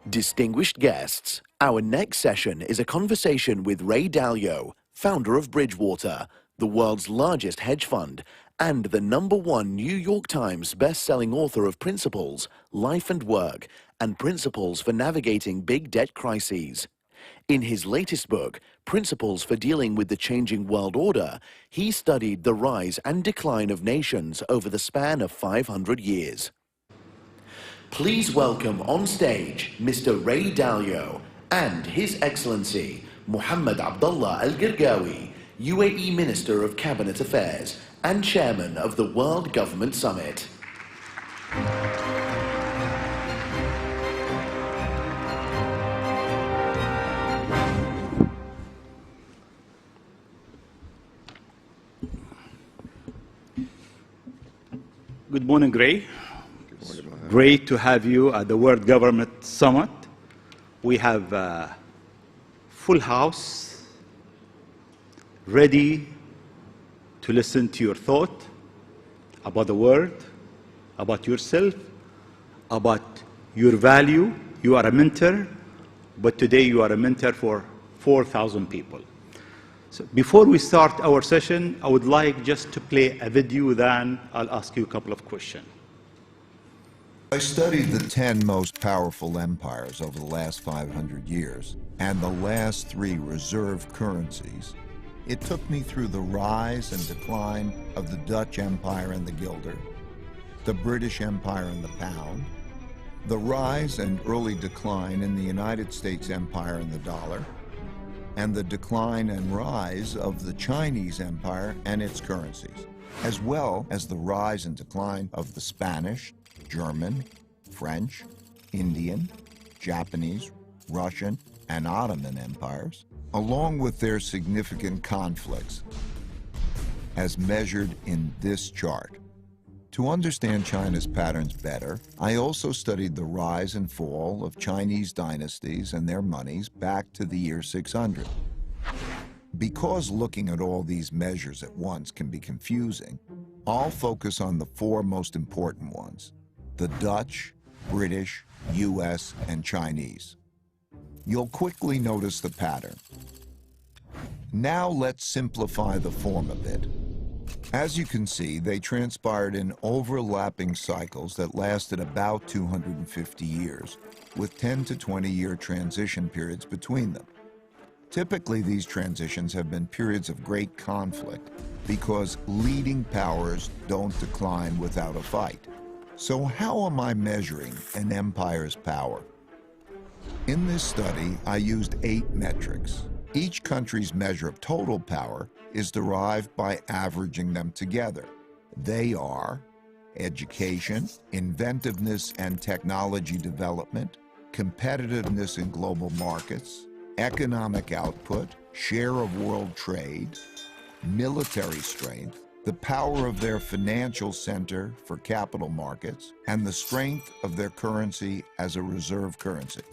Distinguished guests, our next session is a conversation with Ray Dalio, founder of Bridgewater, the world's largest hedge fund, and the #1 New York Times best-selling author of Principles, Life and Work, and Principles for Navigating Big Debt Crises. In his latest book, Principles for Dealing with the Changing World Order, he studied the rise and decline of nations over the span of 500 years. Please welcome on stage Mr. Ray Dalio and His Excellency Mohammed Abdullah Al-Gergawi, UAE Minister of Cabinet Affairs and Chairman of the World Government Summit. Good morning, Ray. Great to have you at the World Government Summit. We have a full house ready to listen to your thought about the world, about yourself, about your value. You are a mentor, but today you are a mentor for 4,000 people. So before we start our session, I would like just to play a video, then I'll ask you a couple of questions. I studied the 10 most powerful empires over the last 500 years and the last 3 reserve currencies. It took me through the rise and decline of the Dutch Empire and the guilder, the British Empire and the pound, the rise and early decline in the United States Empire and the dollar, and the decline and rise of the Chinese Empire and its currencies, as well as the rise and decline of the Spanish, German, French, Indian, Japanese, Russian, and Ottoman empires, along with their significant conflicts, as measured in this chart. To understand China's patterns better, I also studied the rise and fall of Chinese dynasties and their monies back to the year 600. Because looking at all these measures at once can be confusing, I'll focus on the 4 most important ones: the Dutch, British, US, and Chinese. You'll quickly notice the pattern. Now let's simplify the form a bit. As you can see, they transpired in overlapping cycles that lasted about 250 years, with 10 to 20-year transition periods between them. Typically, these transitions have been periods of great conflict because leading powers don't decline without a fight. So how am I measuring an empire's power? In this study, I used 8 metrics. Each country's measure of total power is derived by averaging them together. They are education, inventiveness and technology development, competitiveness in global markets, economic output, share of world trade, military strength, the power of their financial center for capital markets, and the strength of their currency as a reserve currency.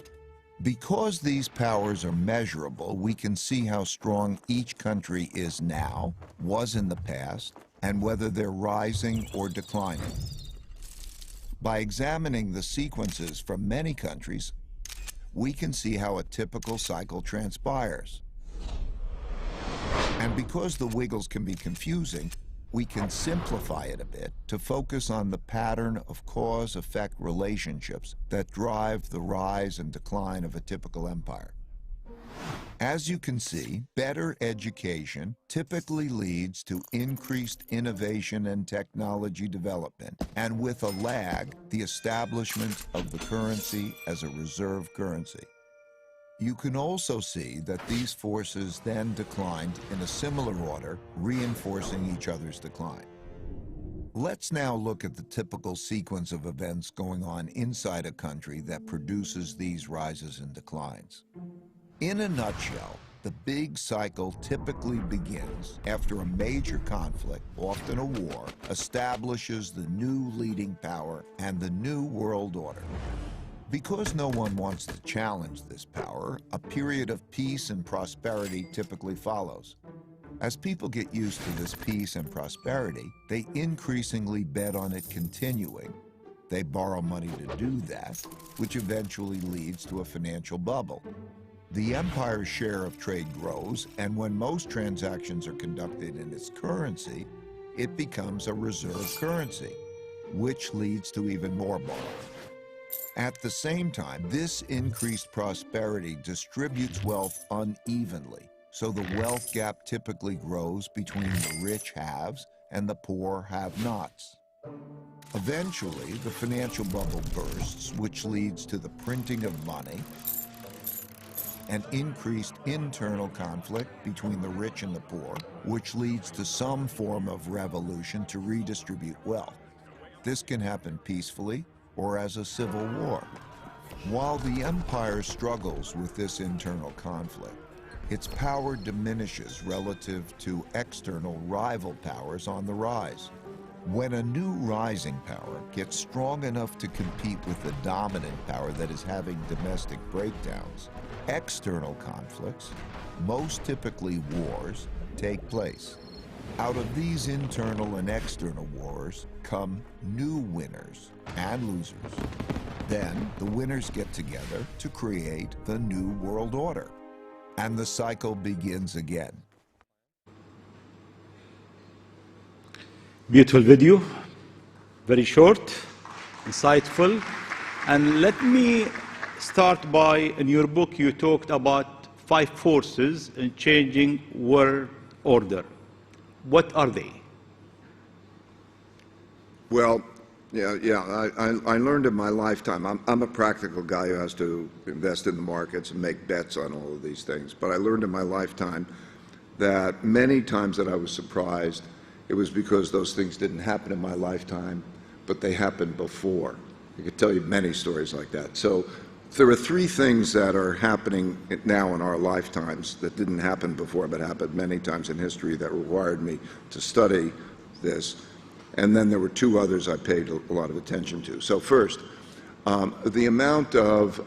Because these powers are measurable, we can see how strong each country is now, was in the past, and whether they're rising or declining. By examining the sequences from many countries, we can see how a typical cycle transpires. And because the wiggles can be confusing, we can simplify it a bit to focus on the pattern of cause-effect relationships that drive the rise and decline of a typical empire. As you can see, better education typically leads to increased innovation and technology development, and with a lag, the establishment of the currency as a reserve currency. You can also see that these forces then declined in a similar order, reinforcing each other's decline. Let's now look at the typical sequence of events going on inside a country that produces these rises and declines. In a nutshell, the big cycle typically begins after a major conflict, often a war, establishes the new leading power and the new world order. Because no one wants to challenge this power, a period of peace and prosperity typically follows. As people get used to this peace and prosperity, they increasingly bet on it continuing. They borrow money to do that, which eventually leads to a financial bubble. The empire's share of trade grows, and when most transactions are conducted in its currency, it becomes a reserve currency, which leads to even more borrowing. At the same time, this increased prosperity distributes wealth unevenly, so the wealth gap typically grows between the rich haves and the poor have-nots. Eventually, the financial bubble bursts, which leads to the printing of money and increased internal conflict between the rich and the poor, which leads to some form of revolution to redistribute wealth. This can happen peacefully or as a civil war. While the empire struggles with this internal conflict, its power diminishes relative to external rival powers on the rise. When a new rising power gets strong enough to compete with the dominant power that is having domestic breakdowns, external conflicts, most typically wars, take place. Out of these internal and external wars come new winners and losers. Then the winners get together to create the new world order, and the cycle begins again. Beautiful video, very short, insightful. And let me start by, in your book, you talked about 5 forces in changing world order. What are they? Well, I learned in my lifetime. I'm a practical guy who has to invest in the markets and make bets on all of these things. But I learned in my lifetime that many times that I was surprised, it was because those things didn't happen in my lifetime, but they happened before. I could tell you many stories like that. So there are 3 things that are happening now in our lifetimes that didn't happen before, but happened many times in history that required me to study this. And then there were 2 others I paid a lot of attention to. So first, the amount of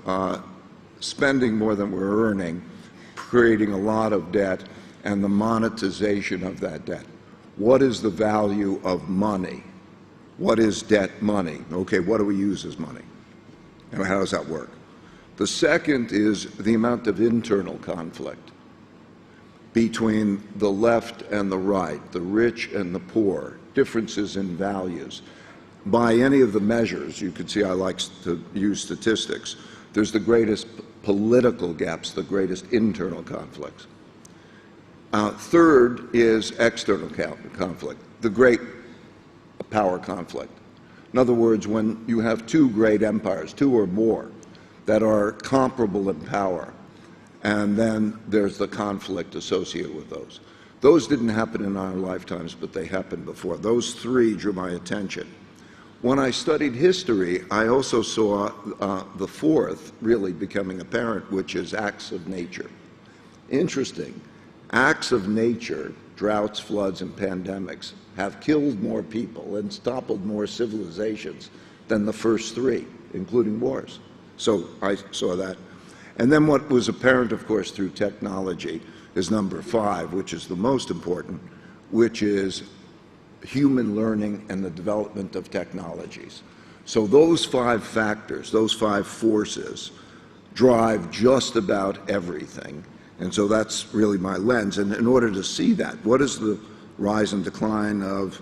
spending more than we're earning, creating a lot of debt, and the monetization of that debt. What is the value of money? What is debt money? Okay, what do we use as money? And how does that work? The second is the amount of internal conflict between the left and the right, the rich and the poor, differences in values. By any of the measures, you could see I like to use statistics, there's the greatest political gaps, the greatest internal conflicts. Third is external conflict, the great power conflict. In other words, when you have 2 great empires, 2 or more, that are comparable in power, and then there's the conflict associated with those. Those didn't happen in our lifetimes, but they happened before. Those 3 drew my attention. When I studied history, I also saw the 4th really becoming apparent, which is acts of nature. Interesting. Acts of nature, droughts, floods, and pandemics, have killed more people and toppled more civilizations than the first 3, including wars. So I saw that. And then what was apparent, of course, through technology is number 5, which is the most important, which is human learning and the development of technologies. So those 5 factors, those 5 forces, drive just about everything. And so that's really my lens. And in order to see that, what is the rise and decline of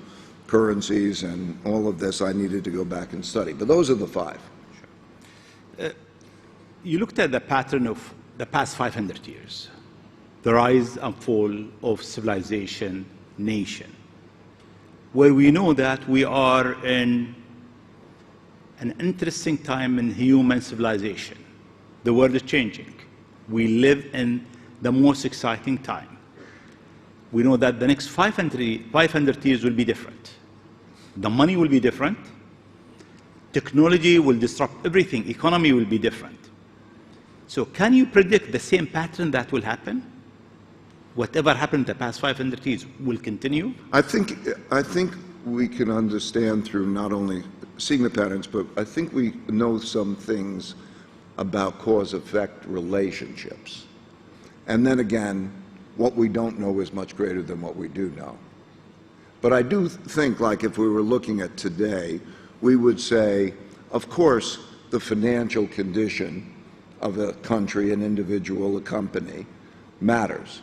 currencies and all of this, I needed to go back and study. But those are the 5. Sure. You looked at the pattern of the past 500 years, the rise and fall of civilization, nation, where we know that we are in an interesting time in human civilization. The world is changing. We live in the most exciting time. We know that the next 500 years will be different. The money will be different. Technology will disrupt everything. Economy will be different. So can you predict the same pattern that will happen? Whatever happened in the past 500 years will continue? I think we can understand through not only seeing the patterns, but I think we know some things about cause-effect relationships. And then again, what we don't know is much greater than what we do know. But I do think, like if we were looking at today, we would say Of course, the financial condition of a country, an individual, a company matters.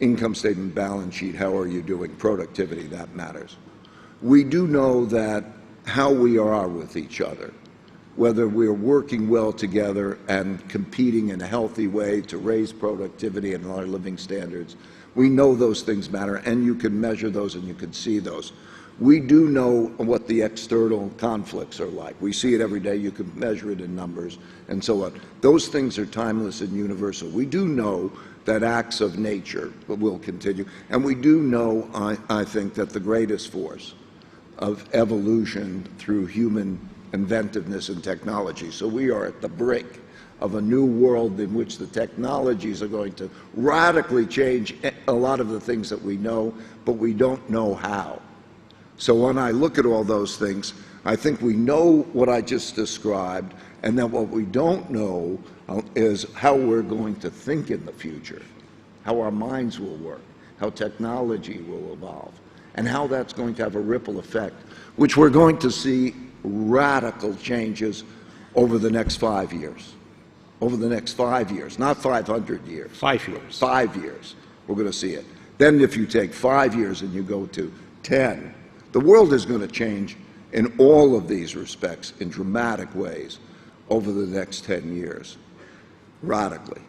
Income statement, balance sheet, how are you doing? Productivity, that matters. We do know that how we are with each other, whether we're working well together and competing in a healthy way to raise productivity and our living standards, we know those things matter, and you can measure those and you can see those. We do know what the external conflicts are like. We see it every day. You can measure it in numbers and so on. Those things are timeless and universal. We do know that acts of nature will continue. And we do know, I think, that the greatest force of evolution through human inventiveness and technology. So we are at the brink of a new world in which the technologies are going to radically change a lot of the things that we know, but we don't know how. So when I look at all those things, I think we know what I just described, and then what we don't know is how we're going to think in the future, how our minds will work, how technology will evolve, and how that's going to have a ripple effect, which we're going to see radical changes over the next 5 years. Over the next 5 years, not 500 years. 5 years. 5 years, we're going to see it. Then if you take 5 years and you go to 10, the world is going to change in all of these respects in dramatic ways over the next 10 years, radically.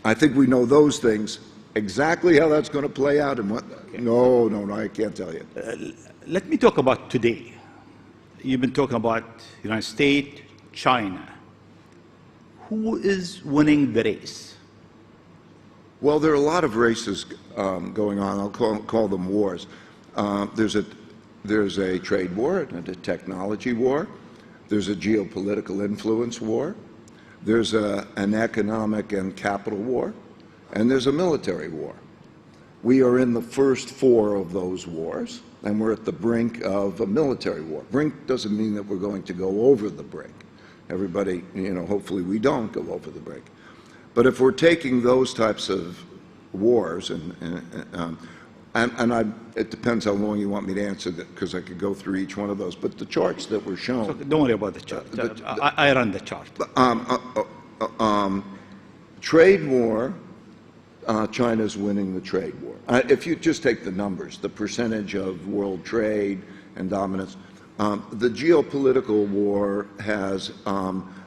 I think we know those things. Exactly how that's going to play out and what? Okay. No, I can't tell you. Let me talk about today. You've been talking about United States, China. Who is winning the race? Well, there are a lot of races going on. I'll call them wars. There's a trade war and a technology war. There's a geopolitical influence war. There's an economic and capital war. And there's a military war. We are in the first 4 of those wars, and we're at the brink of a military war. Brink doesn't mean that we're going to go over the brink. Everybody, hopefully we don't go over the brink. But if we're taking those types of wars, it depends how long you want me to answer that, because I could go through each one of those. But the charts that were shown. So don't worry about the chart. I run the chart. Trade war. China's winning the trade war. If you just take the numbers, the percentage of world trade and dominance, the geopolitical war has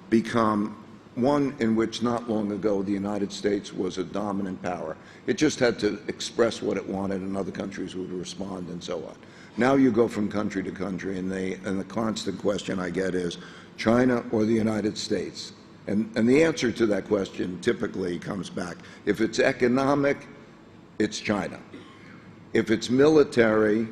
become one in which not long ago the United States was a dominant power. It just had to express what it wanted and other countries would respond and so on. Now you go from country to country, and the constant question I get is China or the United States? And the answer to that question typically comes back. If it's economic, it's China. If it's military,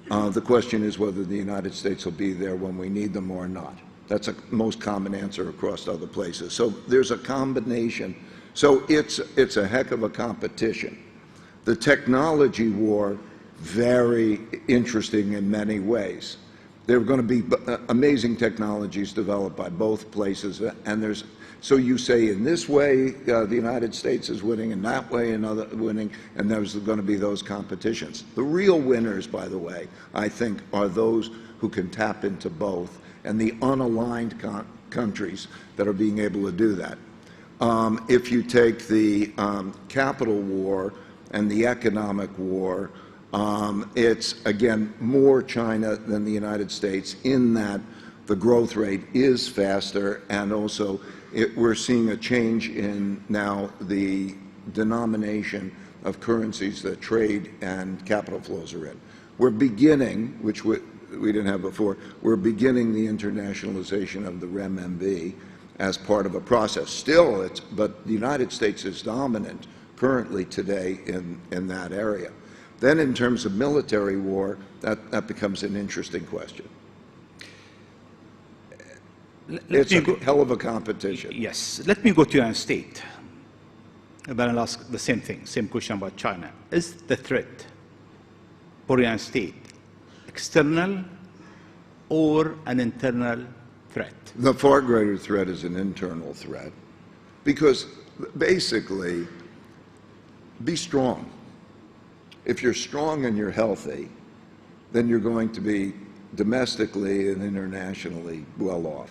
the question is whether the United States will be there when we need them or not. That's a most common answer across other places. So there's a combination. So it's a heck of a competition. The technology war, very interesting in many ways. There are going to be amazing technologies developed by both places, and so you say in this way the United States is winning, and that way another winning, and there's going to be those competitions. The real winners, by the way, I think, are those who can tap into both, and the unaligned countries that are being able to do that. If you take the capital war and the economic war, it's, again, more China than the United States in that the growth rate is faster, and also we're seeing a change in now the denomination of currencies that trade and capital flows are in. We're beginning, which we didn't have before, we're beginning the internationalization of the renminbi as part of a process. Still, but the United States is dominant currently today in that area. Then in terms of military war, that becomes an interesting question. It's a hell of a competition. Yes. Let me go to the United States. And then I'll ask the same thing, same question about China. Is the threat for the United States external or an internal threat? The far greater threat is an internal threat, because basically, be strong. If you're strong and you're healthy, then you're going to be domestically and internationally well off.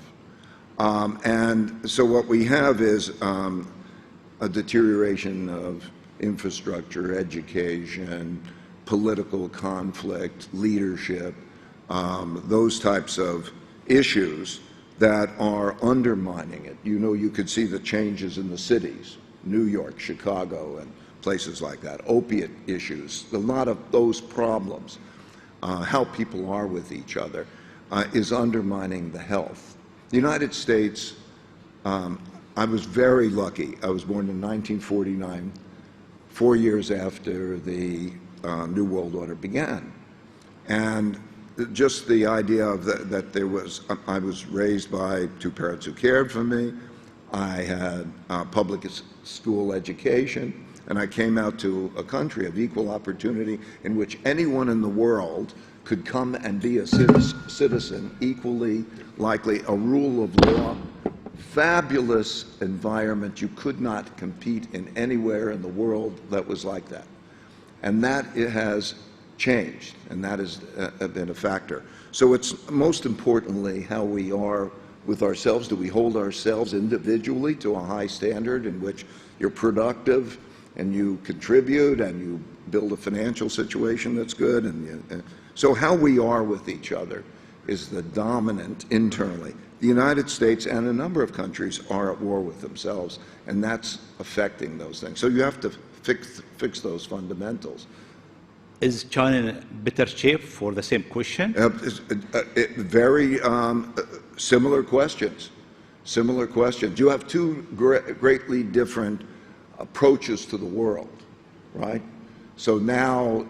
And so what we have is a deterioration of infrastructure, education, political conflict, leadership, those types of issues that are undermining it. You know, you could see the changes in the cities, New York, Chicago, and places like that, opiate issues, a lot of those problems, how people are with each other, is undermining the health. The United States, I was very lucky. I was born in 1949, 4 years after the New World Order began. And just the idea of that there was, I was raised by two parents who cared for me. I had public school education, and I came out to a country of equal opportunity in which anyone in the world could come and be a citizen, equally likely, a rule of law, fabulous environment. You could not compete in anywhere in the world that was like that. And that it has changed, and that has been a factor. So it's most importantly how we are with ourselves. Do we hold ourselves individually to a high standard in which you're productive and you contribute and you build a financial situation that's good? So how we are with each other is the dominant internally. The United States and a number of countries are at war with themselves, and that's affecting those things. So you have to fix those fundamentals. Is China in better shape for the same question? Very similar questions. Similar questions. You have two greatly different approaches to the world, right? So now,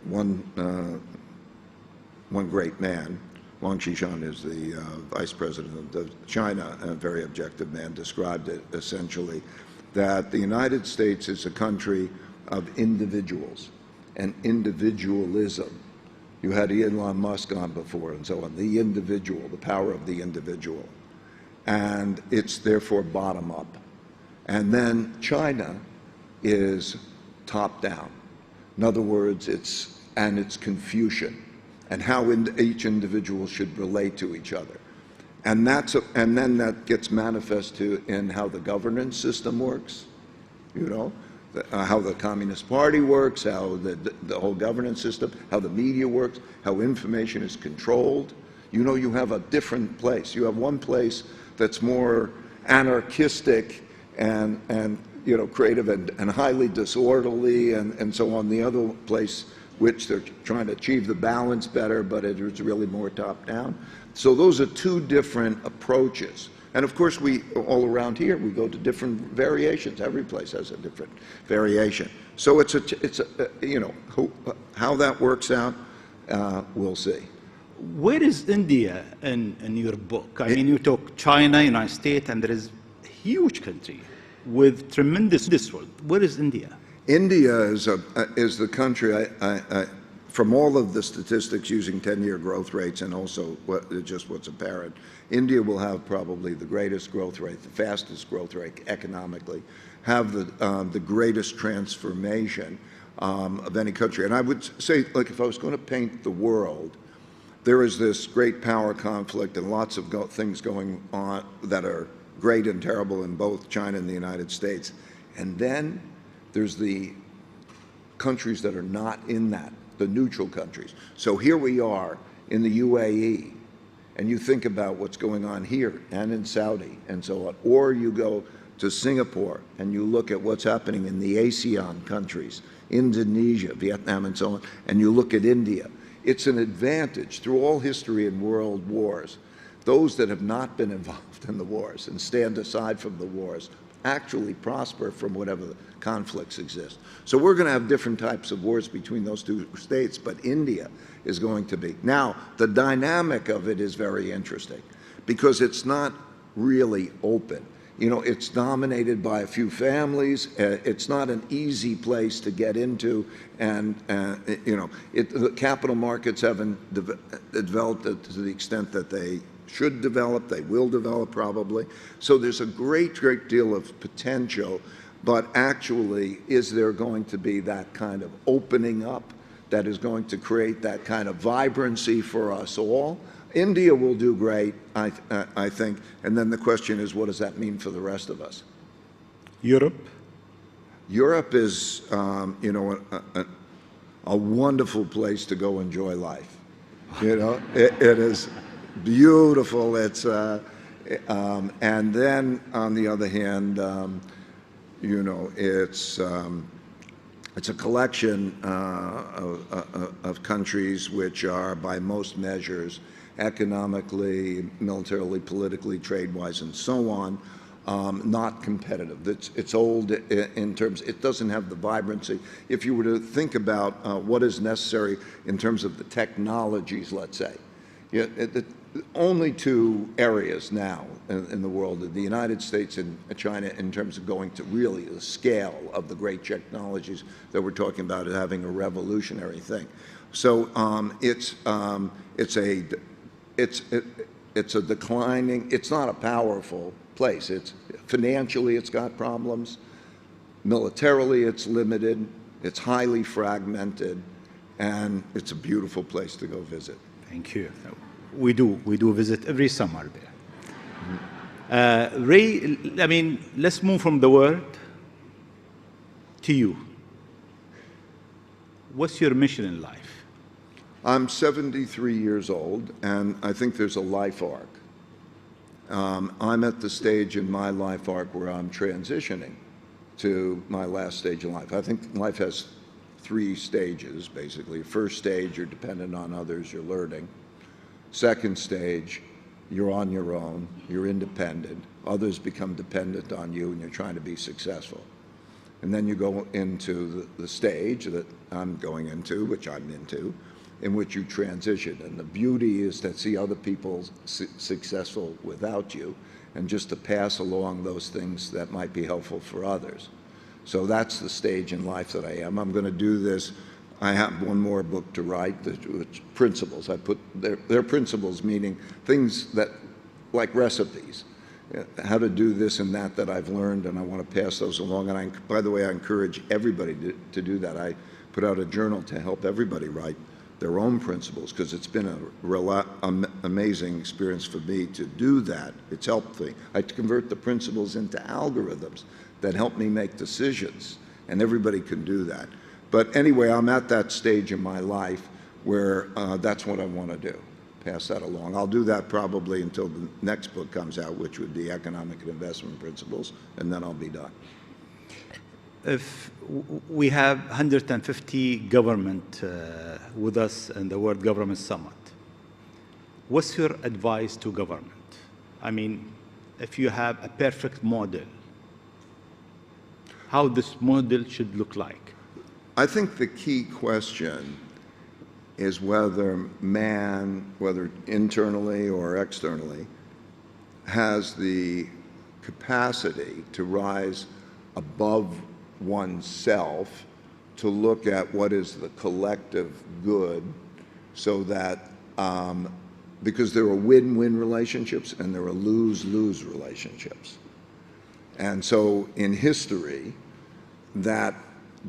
one great man, Wang Qishan is the vice president of China, a very objective man, described it essentially that the United States is a country of individuals and individualism. You had Elon Musk on before and so on. The individual, the power of the individual. And it's therefore bottom up. And then China is top down. In other words, it's Confucian and how each individual should relate to each other. And then that gets manifest in how the governance system works, you know, how the Communist Party works, how the whole governance system, how the media works, how information is controlled. You know, you have a different place. You have one place that's more anarchistic and you know, creative and highly disorderly and so on. The other place, which they're trying to achieve the balance better, but it is really more top-down. So those are two different approaches. And of course, we all around here, we go to different variations. Every place has a different variation. So it's you know, how that works out, we'll see. Where is India in your book? I mean, you talk China, United States, and there is a huge country with tremendous world. Where is India? India is the country, from all of the statistics using 10-year growth rates and also just what's apparent, India will have probably the greatest growth rate, the fastest growth rate economically, have the greatest transformation of any country. And I would say, like, if I was going to paint the world, there is this great power conflict and lots of things going on that are great and terrible in both China and the United States. And then there's the countries that are not in that, the neutral countries. So here we are in the UAE, and you think about what's going on here and in Saudi and so on. Or you go to Singapore and you look at what's happening in the ASEAN countries, Indonesia, Vietnam, and so on, and you look at India. It's an advantage through all history and world wars. Those that have not been involved in the wars and stand aside from the wars actually prosper from whatever the conflicts exist. So we're going to have different types of wars between those two states, but India is going to be. Now, the dynamic of it is very interesting because it's not really open. You know, it's dominated by a few families. It's not an easy place to get into, and you know, the capital markets haven't developed to the extent that they should develop. They will develop probably. So there's a great deal of potential, but actually, is there going to be that kind of opening up that is going to create that kind of vibrancy for us all. India will do great, I think, and then the question is, what does that mean for the rest of us? Europe? Europe is, you know, a wonderful place to go enjoy life. You know, it is beautiful. It's, and then on the other hand, you know, it's a collection of countries which are, by most measures, economically, militarily, politically, trade-wise, and so on, not competitive. It's old in terms, it doesn't have the vibrancy. If you were to think about what is necessary in terms of the technologies, let's say, only two areas now in the world, the United States and China, in terms of going to really the scale of the great technologies that we're talking about, having a revolutionary thing. So it's a declining, it's not a powerful place. It's financially, it's got problems. Militarily, it's limited. It's highly fragmented, and it's a beautiful place to go visit. Thank you. We do visit every summer there. Ray, I mean, let's move from the word to you. What's your mission in life? I'm 73 years old, and I think there's a life arc. I'm at the stage in my life arc where I'm transitioning to my last stage in life. I think life has three stages, basically. First stage, you're dependent on others, you're learning. Second stage, you're on your own, you're independent. Others become dependent on you, and you're trying to be successful. And then you go into the stage that I'm going into, which I'm into, in which you transition. And the beauty is to see other people successful without you, and just to pass along those things that might be helpful for others. So that's the stage in life that I am. I'm going to do this. I have one more book to write, which principles. I put their principles, meaning things that, like recipes, how to do this and that I've learned, and I want to pass those along. And by the way, I encourage everybody to do that. I put out a journal to help everybody write their own principles, because it's been an amazing experience for me to do that. It's helped me. I convert the principles into algorithms that help me make decisions, and everybody can do that. But anyway, I'm at that stage in my life where that's what I want to do, pass that along. I'll do that probably until the next book comes out, which would be Economic and Investment Principles, and then I'll be done. If we have 150 government with us in the World Government Summit, what's your advice to government? I mean, if you have a perfect model, how this model should look like? I think the key question is whether man, whether internally or externally, has the capacity to rise above oneself to look at what is the collective good, so that, because there are win-win relationships and there are lose-lose relationships. And so in history, that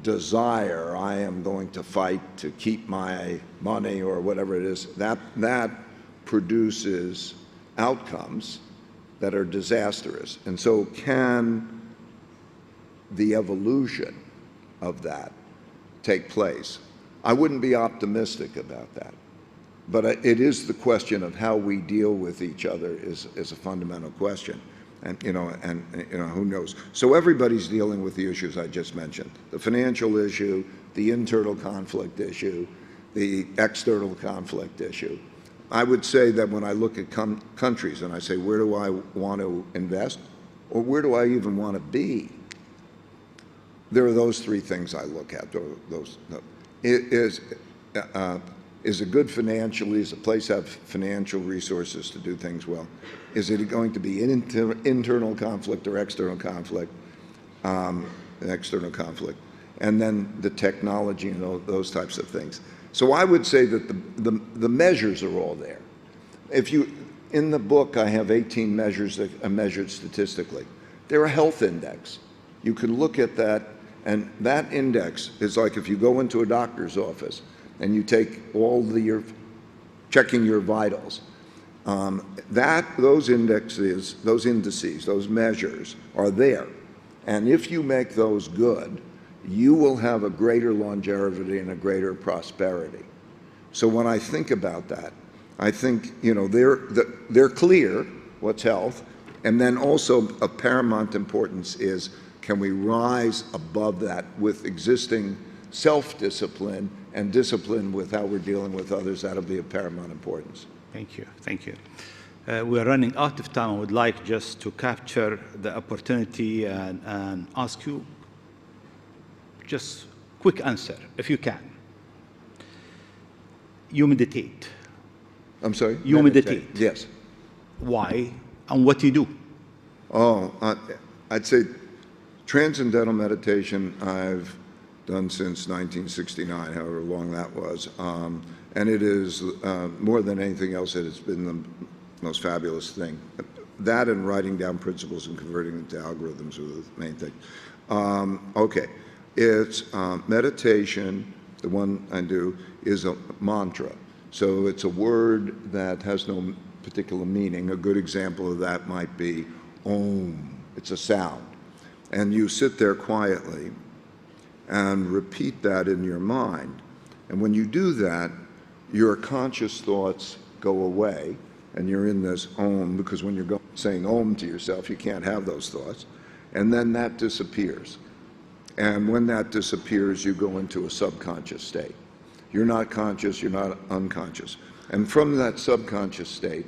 desire, I am going to fight to keep my money or whatever it is, that produces outcomes that are disastrous. And so can the evolution of that take place? I wouldn't be optimistic about that. But it is the question of how we deal with each other is a fundamental question. And who knows? So everybody's dealing with the issues I just mentioned: the financial issue, the internal conflict issue, the external conflict issue. I would say that when I look at countries and I say, where do I want to invest, or where do I even want to be? There are those three things I look at. Is it good financially? Is the place have financial resources to do things well? Is it going to be internal conflict or external conflict? External conflict. And then the technology and those types of things. So I would say that the measures are all there. In the book, I have 18 measures that are measured statistically. They're a health index. You can look at that, and that index is like if you go into a doctor's office, and you take all your, checking your vitals, those indices, those measures are there. And if you make those good, you will have a greater longevity and a greater prosperity. So when I think about that, I think, you know, they're clear, what's health, and then also of paramount importance is, can we rise above that with existing self-discipline and discipline with how we're dealing with others? That'll be of paramount importance. Thank you. Thank you. We're running out of time. I would like just to capture the opportunity and ask you just quick answer, if you can. You meditate. I'm sorry? You meditate. Yes. Why and what you do? Oh, I'd say transcendental meditation I've done since 1969, however long that was. And it is, more than anything else, it has been the most fabulous thing. That and writing down principles and converting them to algorithms are the main thing. Okay, it's meditation, the one I do, is a mantra. So it's a word that has no particular meaning. A good example of that might be Om. It's a sound. And you sit there quietly and repeat that in your mind. And when you do that, your conscious thoughts go away, and you're in this Om, because when you're saying Om to yourself, you can't have those thoughts. And then that disappears. And when that disappears, you go into a subconscious state. You're not conscious, you're not unconscious. And from that subconscious state,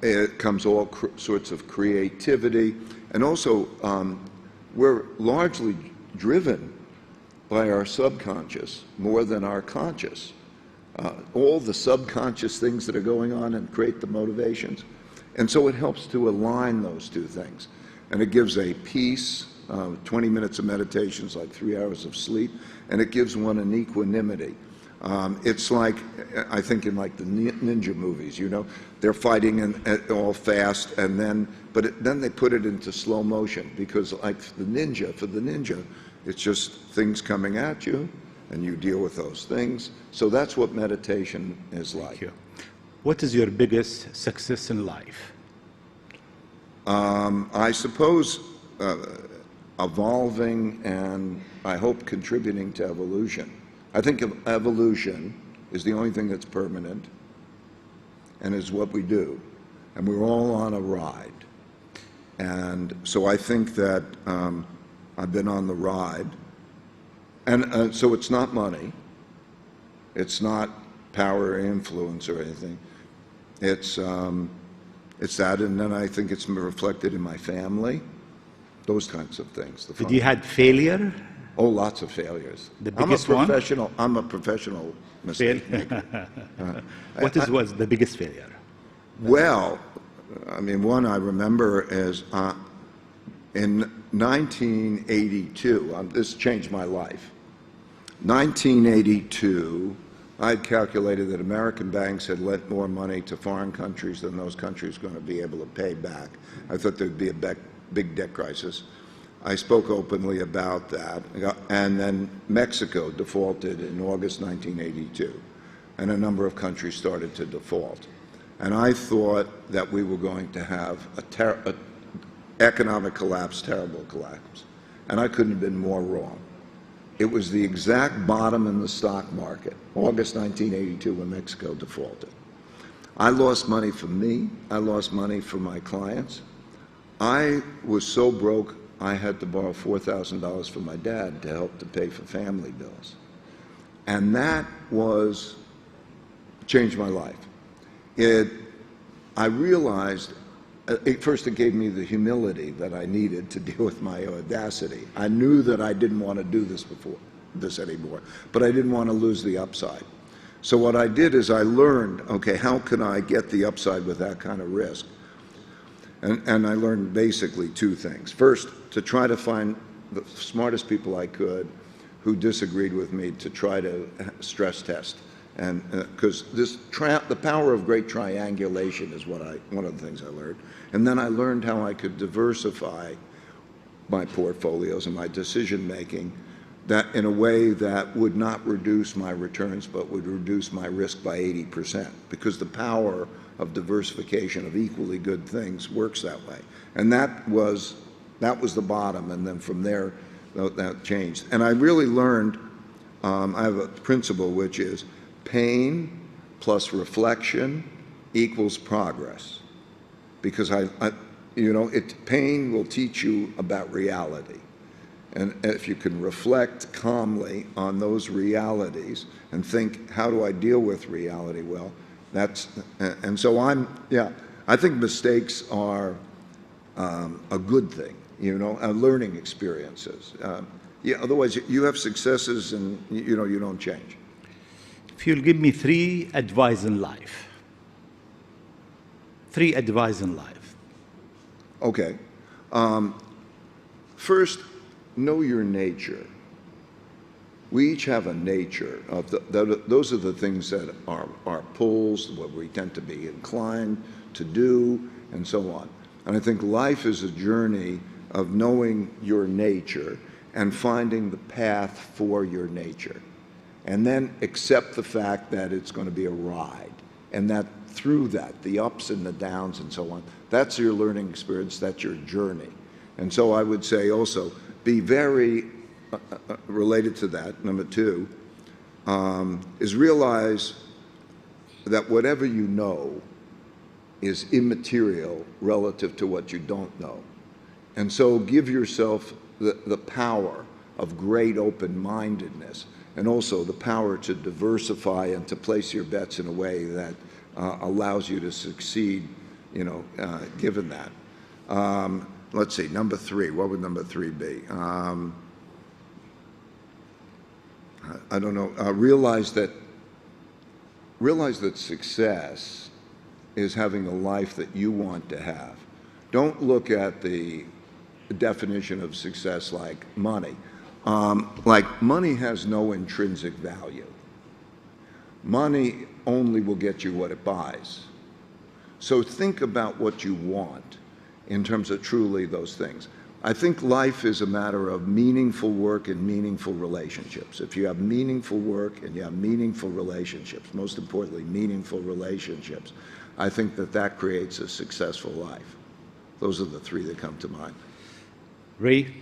it comes all sorts of creativity. And also, we're largely driven by our subconscious more than our conscious. All the subconscious things that are going on and create the motivations. And so it helps to align those two things. And it gives a peace. 20 minutes of meditation is like 3 hours of sleep, and it gives one an equanimity. It's like, I think in like the ninja movies, you know, they're fighting and all fast, and then, then they put it into slow motion, because like for the ninja, it's just things coming at you, and you deal with those things. So that's what meditation is like. Thank you. What is your biggest success in life? I suppose evolving and, I hope, contributing to evolution. I think evolution is the only thing that's permanent, and is what we do. And we're all on a ride. And so I think that I've been on the ride. And so it's not money. It's not power or influence or anything. It's that, and then I think it's reflected in my family. Those kinds of things. Did you had failure? Oh, lots of failures. The biggest one? I'm a professional mistake maker. What was the biggest failure? Well, I mean, one I remember is in 1982, this changed my life. 1982, I had calculated that American banks had lent more money to foreign countries than those countries were going to be able to pay back. I thought there would be a big debt crisis. I spoke openly about that, and then Mexico defaulted in August 1982, and a number of countries started to default. And I thought that we were going to have an economic collapse, terrible collapse, and I couldn't have been more wrong. It was the exact bottom in the stock market, August 1982, when Mexico defaulted. I lost money for me, I lost money for my clients. I was so broke, I had to borrow $4,000 from my dad to help to pay for family bills. And that changed my life. I realized, first it gave me the humility that I needed to deal with my audacity. I knew that I didn't want to do this anymore, but I didn't want to lose the upside. So what I did is I learned, okay, how can I get the upside with that kind of risk? And I learned basically two things. First, to try to find the smartest people I could who disagreed with me to try to stress test. And because the power of great triangulation is one of the things I learned. And then I learned how I could diversify my portfolios and my decision making that in a way that would not reduce my returns, but would reduce my risk by 80%, because the power of diversification of equally good things works that way. And that was the bottom, and then from there, that changed. And I really learned, I have a principle which is pain plus reflection equals progress. Because pain will teach you about reality. And if you can reflect calmly on those realities and think, how do I deal with reality? Well, and so I think mistakes are a good thing, learning experiences. Otherwise, you have successes and, you don't change. If you'll give me 3 advice in life. 3 advice in life. Okay. First, know your nature. We each have a nature. Those are the things that are our pulls, what we tend to be inclined to do, and so on. And I think life is a journey of knowing your nature and finding the path for your nature. And then accept the fact that it's going to be a ride, and that through that, the ups and the downs and so on, that's your learning experience, that's your journey. And so I would say also, be very related to that, number 2, is realize that whatever you know is immaterial relative to what you don't know. And so give yourself the power of great open-mindedness, and also the power to diversify and to place your bets in a way that allows you to succeed, given that. Let's see, number 3, what would number 3 be? I don't know. Realize that success is having a life that you want to have. Don't look at the definition of success like money. Like money has no intrinsic value. Money only will get you what it buys. So think about what you want in terms of truly those things. I think life is a matter of meaningful work and meaningful relationships. If you have meaningful work and you have meaningful relationships, most importantly, meaningful relationships, I think that creates a successful life. Those are the 3 that come to mind. Ray,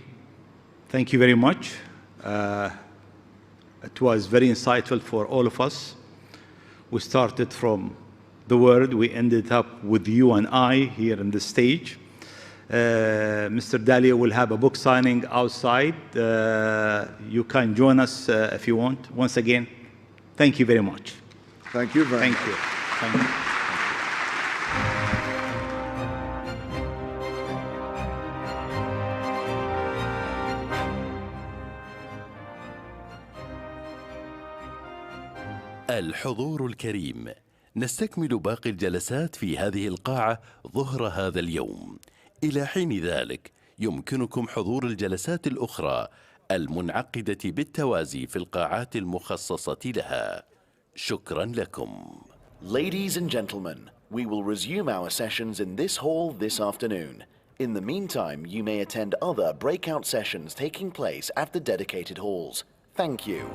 thank you very much. It was very insightful for all of us. We started from the word, we ended up with you and I here on the stage. Mr. Dalio will have a book signing outside. You can join us if you want. Once again, thank you very much. Thank you very much. Thank you. Thank you. الحضور الكريم، نستكمل باقي الجلسات في هذه القاعة ظهر هذا اليوم. إلى حين ذلك يمكنكم حضور الجلسات الأخرى المنعقدة بالتوازي في القاعات المخصصة لها. شكرا لكم. Ladies and gentlemen, we will resume our sessions in this hall this afternoon. In the meantime, you may attend other breakout sessions taking place at the dedicated halls. Thank you.